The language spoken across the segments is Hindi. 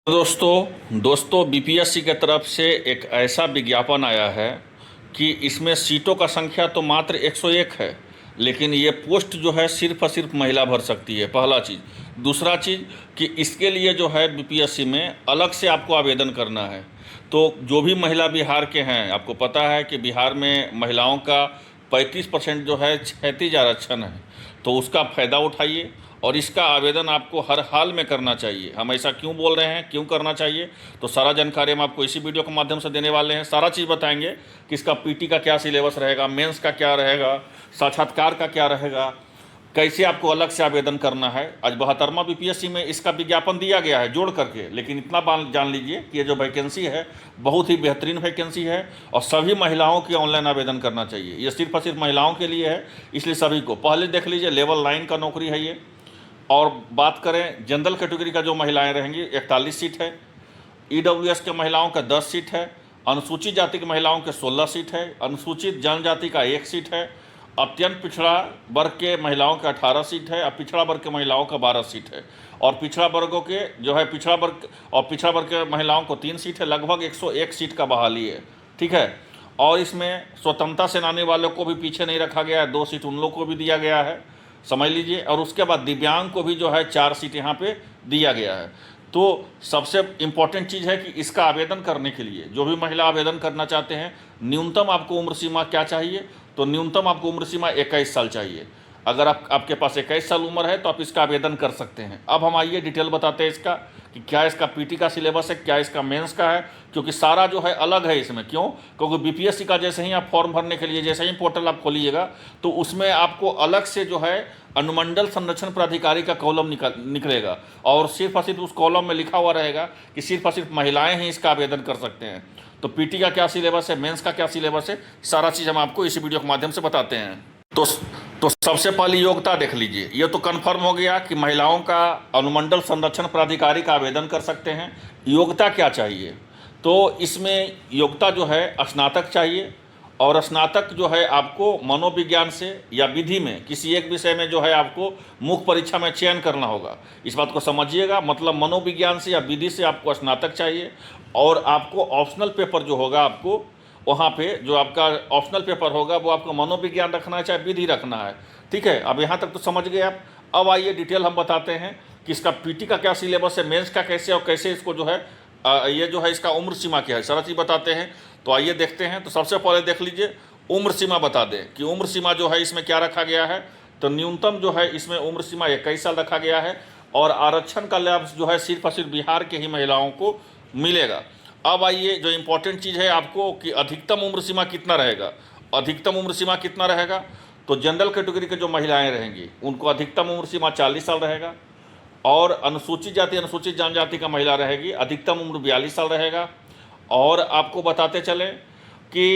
दोस्तों बीपीएससी के तरफ से एक ऐसा विज्ञापन आया है कि इसमें सीटों का संख्या तो मात्र 101 है, लेकिन ये पोस्ट जो है सिर्फ और सिर्फ महिला भर सकती है। पहला चीज़। दूसरा चीज़ कि इसके लिए जो है बीपीएससी में अलग से आपको आवेदन करना है। तो जो भी महिला बिहार के हैं, आपको पता है कि बिहार में महिलाओं का 35% जो है क्षैतिज आरक्षण है, तो उसका फ़ायदा उठाइए और इसका आवेदन आपको हर हाल में करना चाहिए। हम ऐसा क्यों बोल रहे हैं, क्यों करना चाहिए, तो सारा जानकारी हम आपको इसी वीडियो के माध्यम से देने वाले हैं। सारा चीज़ बताएंगे कि इसका पीटी का क्या सिलेबस रहेगा, मेंस का क्या रहेगा, साक्षात्कार का क्या रहेगा, कैसे आपको अलग से आवेदन करना है। आज 72वां बीपीएससी में इसका विज्ञापन दिया गया है जोड़ करके, लेकिन इतना जान लीजिए कि ये जो वैकेंसी है बहुत ही बेहतरीन वैकेंसी है और सभी महिलाओं की ऑनलाइन आवेदन करना चाहिए। ये सिर्फ और सिर्फ महिलाओं के लिए है, इसलिए सभी को पहले देख लीजिए। लेवल 9 का नौकरी है ये। और बात करें जनरल कैटेगरी का, जो महिलाएं रहेंगी 41 सीट है, ईडब्ल्यूएस के महिलाओं का 10 सीट है, अनुसूचित जाति की महिलाओं के 16 सीट है, अनुसूचित जनजाति का 1 सीट है, अत्यंत पिछड़ा वर्ग के महिलाओं का 18 सीट है और पिछड़ा वर्ग के महिलाओं का 12 सीट है। और पिछड़ा वर्गों के जो है पिछड़ा वर्ग के महिलाओं को 3 सीट है। लगभग 101 सीट का बहाली है, ठीक है। और इसमें स्वतंत्रता सेनानी वालों को भी पीछे नहीं रखा गया है, 2 सीट उन लोग को भी दिया गया है, समझ लीजिए। और उसके बाद दिव्यांग को भी जो है 4 सीट यहाँ पे दिया गया है। तो सबसे इम्पॉर्टेंट चीज़ है कि इसका आवेदन करने के लिए जो भी महिला आवेदन करना चाहते हैं, न्यूनतम आपको उम्र सीमा क्या चाहिए, तो न्यूनतम आपको उम्र सीमा 21 साल चाहिए। अगर आपके पास 21 साल उम्र है तो आप इसका आवेदन कर सकते हैं। अब हम आइए डिटेल बताते हैं इसका कि क्या इसका पीटी का सिलेबस है, क्या इसका मेंस का है, क्योंकि सारा जो है अलग है इसमें। क्यों? क्योंकि बीपीएससी का जैसे ही आप फॉर्म भरने के लिए जैसे ही पोर्टल आप खोलिएगा तो उसमें आपको अलग से जो है अनुमंडल संरक्षण प्राधिकारी का कॉलम निकलेगा और सिर्फ उस कॉलम में लिखा हुआ रहेगा कि सिर्फ और सिर्फ महिलाएं ही इसका आवेदन कर सकते हैं। तो पीटी का क्या सिलेबस है, मेंस का क्या सिलेबस है, सारा चीज़ हम आपको इसी वीडियो के माध्यम से बताते हैं। तो सबसे पहली योग्यता देख लीजिए। ये तो कन्फर्म हो गया कि महिलाओं का अनुमंडल संरक्षण प्राधिकारी का आवेदन कर सकते हैं। योग्यता क्या चाहिए, तो इसमें योग्यता जो है स्नातक चाहिए और स्नातक जो है आपको मनोविज्ञान से या विधि में किसी एक विषय में जो है आपको मुख्य परीक्षा में चयन करना होगा। इस बात को समझिएगा, मतलब मनोविज्ञान से या विधि से आपको स्नातक चाहिए। और आपको ऑप्शनल पेपर जो होगा, आपको वहाँ पे जो आपका ऑप्शनल पेपर होगा वो आपको मनोविज्ञान रखना है चाहे विधि रखना है, ठीक है। अब यहाँ तक तो समझ गए आप। अब आइए डिटेल हम बताते हैं कि इसका पीटी का क्या सिलेबस है, मेंस का कैसे और कैसे इसको जो है ये जो है इसका उम्र सीमा क्या है, सारा चीज़ बताते हैं। तो आइए देखते हैं। तो सबसे पहले देख लीजिए, उम्र सीमा बता दें कि उम्र सीमा जो है इसमें क्या रखा गया है। तो न्यूनतम जो है इसमें उम्र सीमा 21 साल रखा गया है और आरक्षण का लाभ जो है सिर्फ और सिर्फ बिहार के ही महिलाओं को मिलेगा। अब आइए जो इम्पोर्टेंट चीज़ है आपको कि अधिकतम उम्र सीमा कितना रहेगा। अधिकतम उम्र सीमा कितना रहेगा, तो जनरल कैटेगरी के जो महिलाएं रहेंगी उनको अधिकतम उम्र सीमा 40 साल रहेगा और अनुसूचित जाति अनुसूचित जनजाति का महिला रहेगी अधिकतम उम्र 42 साल रहेगा। और आपको बताते चलें कि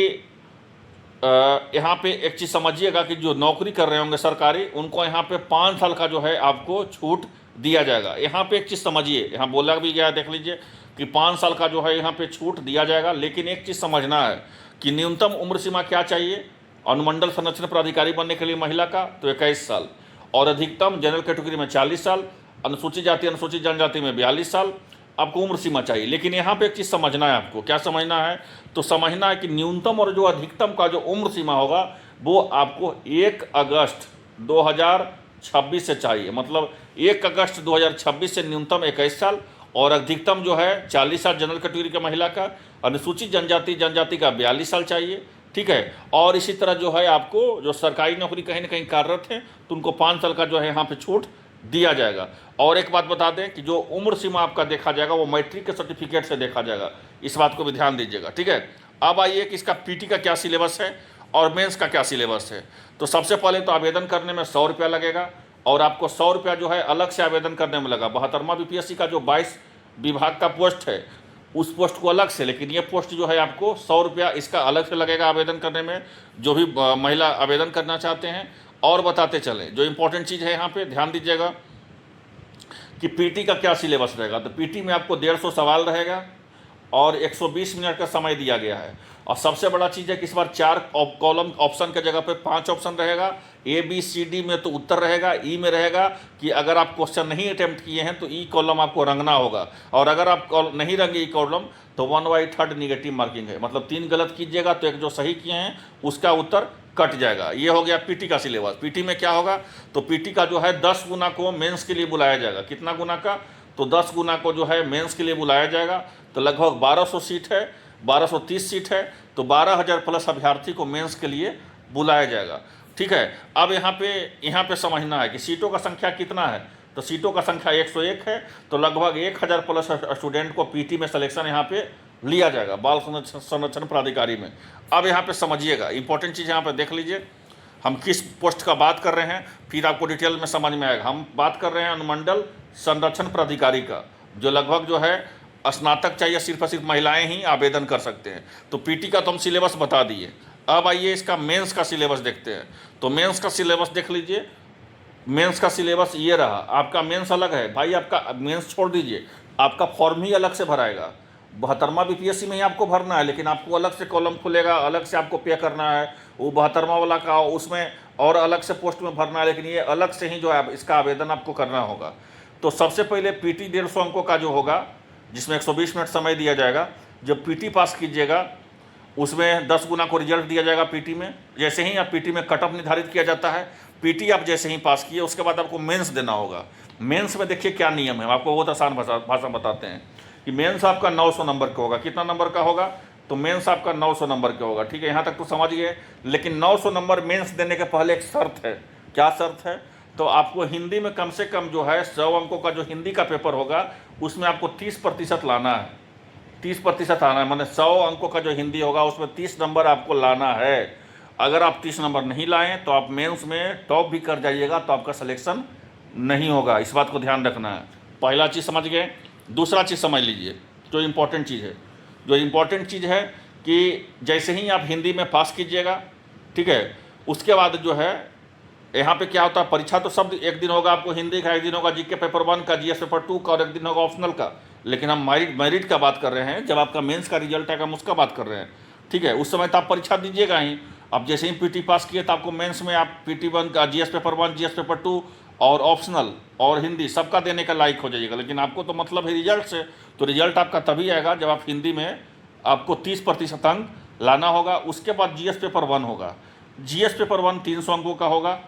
यहाँ पे एक चीज़ समझिएगा कि जो नौकरी कर रहे होंगे सरकारी, उनको यहाँ पे 5 साल का जो है आपको छूट दिया जाएगा। यहाँ पे एक चीज़ समझिए, यहाँ बोला भी गया, देख लीजिए कि 5 साल का जो है यहाँ पे छूट दिया जाएगा। लेकिन एक चीज़ समझना है कि न्यूनतम उम्र सीमा क्या चाहिए अनुमंडल संरक्षण प्राधिकारी बनने के लिए महिला का, तो 21 साल और अधिकतम जनरल कैटेगरी में 40 साल, अनुसूचित जाति अनुसूचित जनजाति में 42 साल आपको उम्र सीमा चाहिए। लेकिन यहाँ पे एक चीज़ समझना है, आपको क्या समझना है, तो समझना है कि न्यूनतम और जो अधिकतम का जो उम्र सीमा होगा वो आपको 1 अगस्त 2026 से चाहिए। मतलब 1 अगस्त 2026 से न्यूनतम 21 साल और अधिकतम जो है 40 साल जनरल कैटेगरी के महिला का, अनुसूचित जनजाति का 42 साल चाहिए, ठीक है। और इसी तरह जो है आपको जो सरकारी नौकरी कहीं ना कहीं कार्यरत हैं तो उनको 5 साल का जो है यहाँ पे छूट दिया जाएगा। और एक बात बता दें कि जो उम्र सीमा आपका देखा जाएगा वो मैट्रिक के सर्टिफिकेट से देखा जाएगा, इस बात को भी ध्यान दीजिएगा, ठीक है। अब आइए कि इसका पीटी का क्या सिलेबस है और मेंस का क्या सिलेबस है। तो सबसे पहले तो आवेदन करने में 100 रुपया लगेगा और आपको 100 रुपया जो है अलग से आवेदन करने में लगा। 72वां बीपीएससी का जो 22 विभाग का पोस्ट है उस पोस्ट को अलग से, लेकिन ये पोस्ट जो है आपको 100 रुपया इसका अलग से लगेगा आवेदन करने में, जो भी महिला आवेदन करना चाहते हैं। और बताते चलें जो इंपॉर्टेंट चीज़ है यहाँ पे ध्यान दीजिएगा कि पीटी का क्या सिलेबस रहेगा। तो पीटी में आपको 150 सवाल रहेगा और 120 मिनट का समय दिया गया है और सबसे बड़ा चीज़ है कि इस बार 4 कॉलम ऑप्शन के जगह पे 5 ऑप्शन रहेगा। ए बी सी डी में तो उत्तर रहेगा, ई में रहेगा कि अगर आप क्वेश्चन नहीं अटेम्प्ट किए हैं तो ई कॉलम आपको रंगना होगा, और अगर आप नहीं रंगे ई कॉलम तो 1/3 निगेटिव मार्किंग है, मतलब 3 गलत कीजिएगा तो एक जो सही किए हैं उसका उत्तर कट जाएगा। ये हो गया पीटी का सिलेबस। पीटी में क्या होगा, तो पीटी का जो है 10 गुना को मेंस के लिए बुलाया जाएगा। कितना गुना का, तो 10 गुना को जो है मेंस के लिए बुलाया जाएगा। तो लगभग 1200 सीट है, 1230 सीट है, तो 12,000 प्लस अभ्यर्थी को मेंस के लिए बुलाया जाएगा। ठीक है, अब यहाँ पे समझना है कि सीटों का संख्या कितना है, तो सीटों का संख्या 101 है, तो लगभग 1000 प्लस स्टूडेंट को पीटी में सिलेक्शन यहाँ पे लिया जाएगा बाल संरक्षण प्राधिकारी में। अब यहाँ पे समझिएगा, इंपॉर्टेंट चीज़ यहाँ पे देख लीजिए, हम किस पोस्ट का बात कर रहे हैं, फिर आपको डिटेल में समझ में आएगा। हम बात कर रहे हैं अनुमंडल संरक्षण प्राधिकारी का, जो लगभग जो है स्नातक चाहिए, सिर्फ और सिर्फ महिलाएं ही आवेदन कर सकते हैं। तो पीटी का तो हम सिलेबस बता दिए, अब आइए इसका मेंस का सिलेबस देखते हैं। तो मेंस का सिलेबस देख लीजिए, मेंस का सिलेबस ये रहा। आपका मेंस अलग है भाई, आपका मेंस छोड़ दीजिए, आपका फॉर्म ही अलग से भराएगा। 72वां बीपीएससी में ही आपको भरना है, लेकिन आपको अलग से कॉलम खुलेगा, अलग से आपको पे करना है। वो 72वां वाला का उसमें और अलग से पोस्ट में भरना है, लेकिन ये अलग से ही जो है इसका आवेदन आपको करना होगा। तो सबसे पहले पीटी 150 अंकों का जो होगा, जिसमें 120 मिनट समय दिया जाएगा। जब पीटी पास कीजिएगा उसमें 10 गुना को रिजल्ट दिया जाएगा पीटी में। जैसे ही आप पीटी में कट ऑफ निर्धारित किया जाता है, पीटी आप जैसे ही पास किए उसके बाद आपको मेंस देना होगा। मेंस में देखिए क्या नियम है, आपको बहुत आसान भाषा बताते हैं कि मेंस आपका 900 नंबर का होगा। कितना नंबर का होगा, तो मेंस आपका 900 नंबर का होगा। ठीक है, यहाँ तक तो समझ गए। लेकिन 900 नंबर मेंस देने के पहले एक शर्त है। क्या शर्त है, तो आपको हिंदी में कम से कम जो है 100 अंकों का जो हिंदी का पेपर होगा उसमें आपको 30% लाना है। 30% आना है, माने 100 अंकों का जो हिंदी होगा उसमें 30 नंबर आपको लाना है। अगर आप 30 नंबर नहीं लाएँ तो आप मेंस में टॉप भी कर जाइएगा तो आपका सिलेक्शन नहीं होगा। इस बात को ध्यान रखना है। पहला चीज़ समझ गए। दूसरा चीज़ समझ लीजिए, जो इम्पोर्टेंट चीज़ है, जो इम्पोर्टेंट चीज़ है कि जैसे ही आप हिंदी में पास कीजिएगा, ठीक है, उसके बाद जो है यहाँ पे क्या होता है, परीक्षा तो शब्द एक दिन होगा आपको हिंदी का, एक दिन होगा जीके पेपर 1 का, जीएस पेपर 2 का, और एक दिन होगा ऑप्शनल का। लेकिन हम मेरिट का बात कर रहे हैं, जब आपका मेंस का रिजल्ट आएगा हम उसका बात कर रहे हैं। ठीक है, उस समय तो आप परीक्षा दीजिएगा ही। अब जैसे ही पीटी पास किए तो आपको मेंस में आप पीटी 1 का, जीएस पेपर 1, जीएस पेपर 2 और ऑप्शनल और हिंदी सबका देने का लायक हो जाइएगा। लेकिन आपको तो मतलब है रिजल्ट से, तो रिजल्ट आपका तभी आएगा जब आप हिंदी में आपको 30% अंक लाना होगा। उसके बाद जीएस पेपर 1 होगा। जीएस पेपर 1 300 अंकों का होगा।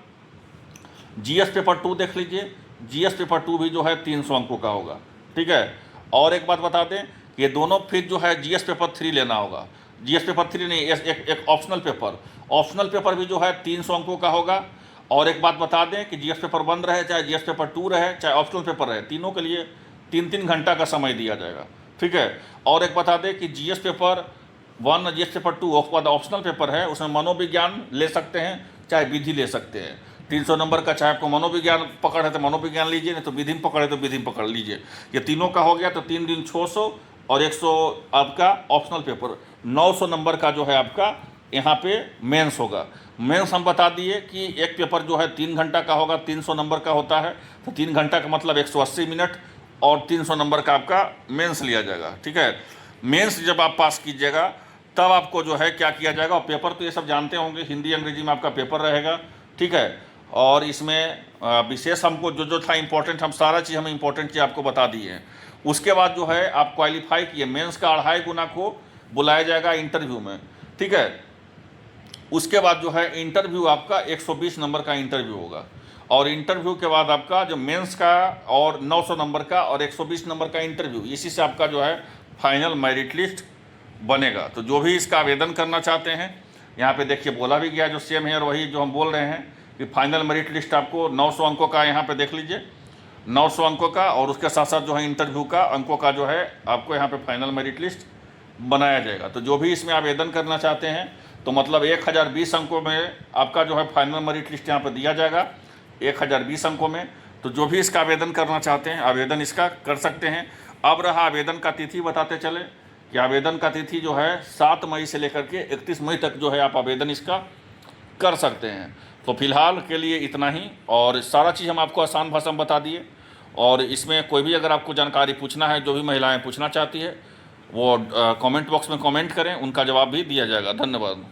जीएस पेपर 2 देख लीजिए, जीएस पेपर 2 भी जो है 300 अंकों का होगा। ठीक है, और एक बात बता दें, ये दोनों फिर जो है जीएस पेपर 3 लेना होगा। जीएस पेपर 3 नहीं, एक ऑप्शनल पेपर भी जो है 300 अंकों का होगा। और एक बात बता दें कि जीएस पेपर 1 रहे, चाहे जीएस पेपर 2 रहे, चाहे ऑप्शनल पेपर रहे, तीनों के लिए 3-3 घंटा का समय दिया जाएगा। ठीक है, और एक बता दें कि जीएस पेपर 1, जीएस पेपर 2 उसके बाद ऑप्शनल पेपर है, उसमें मनोविज्ञान ले सकते हैं, चाहे विधि ले सकते हैं। 300 नंबर का चाहे आपको मनोविज्ञान पकड़ है तो मनोविज्ञान लीजिए, नहीं तो विधि में पकड़ है तो विधि में पकड़ लीजिए। ये तीनों का हो गया तो 3 दिन 600 और 100 आपका ऑप्शनल पेपर। 900 नंबर का जो है आपका यहाँ पे मेंस होगा। मेंस हम बता दिए कि एक पेपर जो है 3 घंटा का होगा, 300 नंबर का होता है, तो 3 घंटा का मतलब 180 मिनट और 300 नंबर का आपका मेंस लिया जाएगा। ठीक है, मेंस जब आप पास कीजिएगा तब आपको जो है क्या किया जाएगा, और पेपर तो ये सब जानते होंगे, हिंदी अंग्रेजी में आपका पेपर रहेगा। ठीक है, और इसमें विशेष हमको जो था इंपॉर्टेंट, हम सारा चीज़ हमें इंपॉर्टेंट चीज़ आपको बता दी है। उसके बाद जो है आप क्वालिफाई किए, मेंस का 2.5 गुना को बुलाया जाएगा इंटरव्यू में। ठीक है, उसके बाद जो है इंटरव्यू आपका 120 नंबर का इंटरव्यू होगा, और इंटरव्यू के बाद आपका जो मेंस का और 900 नंबर का और 120 नंबर का इंटरव्यू, इसी से आपका जो है फाइनल मेरिट लिस्ट बनेगा। तो जो भी इसका आवेदन करना चाहते हैं, यहाँ पे देखिए बोला भी गया जो सेम है और वही जो हम बोल रहे हैं कि फाइनल मेरिट लिस्ट आपको 900 अंकों का, यहाँ पे देख लीजिए 900 अंकों का, और उसके साथ साथ जो है इंटरव्यू का अंकों का जो है आपको यहाँ पे फाइनल मेरिट लिस्ट बनाया जाएगा। तो जो भी इसमें आवेदन करना चाहते हैं तो मतलब 1020 अंकों में आपका जो है फाइनल मेरिट लिस्ट यहाँ पर दिया जाएगा, 1020 अंकों में। तो जो भी इसका आवेदन करना चाहते हैं आवेदन इसका कर सकते हैं। अब रहा आवेदन का तिथि, बताते चले कि आवेदन का तिथि जो है 7 मई से लेकर के 31 मई तक जो है आप आवेदन इसका कर सकते हैं। तो फिलहाल के लिए इतना ही, और सारा चीज़ हम आपको आसान भाषा में बता दिए। और इसमें कोई भी अगर आपको जानकारी पूछना है, जो भी महिलाएं पूछना चाहती है, वो कमेंट बॉक्स में कमेंट करें, उनका जवाब भी दिया जाएगा। धन्यवाद।